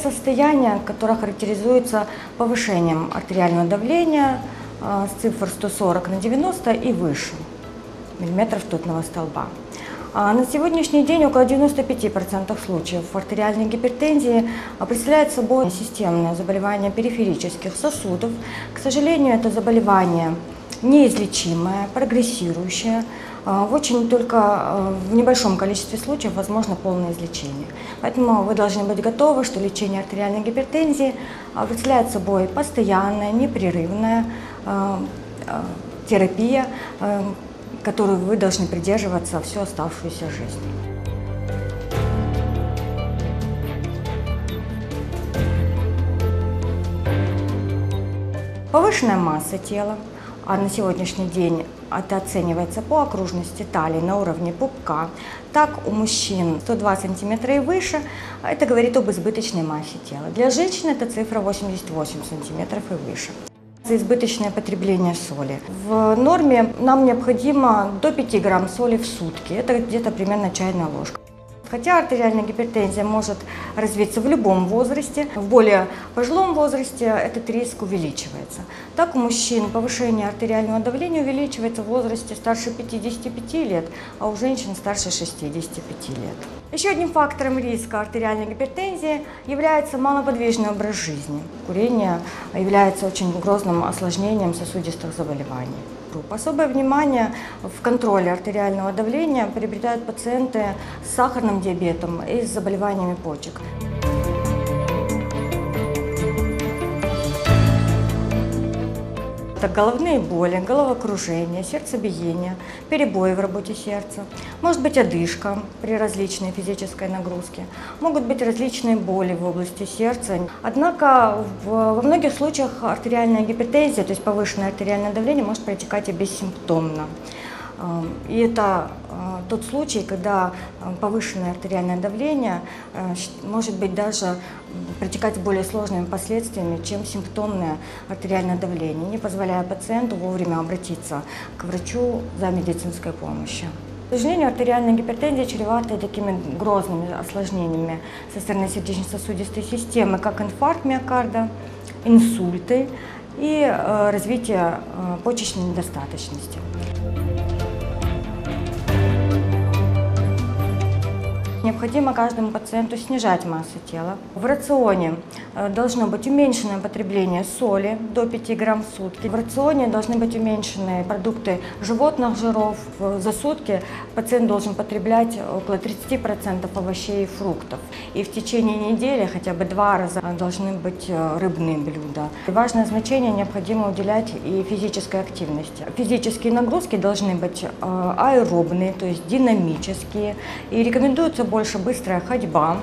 состояние, которое характеризуется повышением артериального давления с цифр 140 на 90 и выше миллиметров ртутного столба. На сегодняшний день около 95% случаев артериальной гипертензии представляет собой системное заболевание периферических сосудов. К сожалению, это заболевание неизлечимое, прогрессирующее. Только в небольшом количестве случаев возможно полное излечение. Поэтому вы должны быть готовы, что лечение артериальной гипертензии представляет собой постоянная, непрерывная терапия, которую вы должны придерживаться всю оставшуюся жизнь. Повышенная масса тела, а на сегодняшний день это оценивается по окружности талии на уровне пупка, так у мужчин 102 см и выше, это говорит об избыточной массе тела. Для женщин это цифра 88 см и выше. Избыточное потребление соли. В норме нам необходимо до 5 грамм соли в сутки, это где-то примерно чайная ложка. Хотя артериальная гипертензия может развиться в любом возрасте, в более пожилом возрасте этот риск увеличивается. Так у мужчин повышение артериального давления увеличивается в возрасте старше 55 лет, а у женщин старше 65 лет. Еще одним фактором риска артериальной гипертензии является малоподвижный образ жизни. Курение является очень грозным осложнением сосудистых заболеваний. Особое внимание в контроле артериального давления приобретают пациенты с сахарным диабетом и с заболеваниями почек. Это головные боли, головокружение, сердцебиение, перебои в работе сердца, может быть одышка при различной физической нагрузке, могут быть различные боли в области сердца. Однако во многих случаях артериальная гипертензия, то есть повышенное артериальное давление, может протекать и бессимптомно. И это тот случай, когда повышенное артериальное давление может быть даже протекать с более сложными последствиями, чем симптомное артериальное давление, не позволяя пациенту вовремя обратиться к врачу за медицинской помощью. К сожалению, артериальная гипертензия чревата такими грозными осложнениями со стороны сердечно-сосудистой системы, как инфаркт миокарда, инсульты и развитие почечной недостаточности. Необходимо каждому пациенту снижать массу тела. В рационе должно быть уменьшенное потребление соли до 5 грамм в сутки. В рационе должны быть уменьшены продукты животных жиров. За сутки пациент должен потреблять около 30% овощей и фруктов. И в течение недели хотя бы 2 раза должны быть рыбные блюда. Важное значение необходимо уделять и физической активности. Физические нагрузки должны быть аэробные, то есть динамические. И рекомендуется больше быстрая ходьба.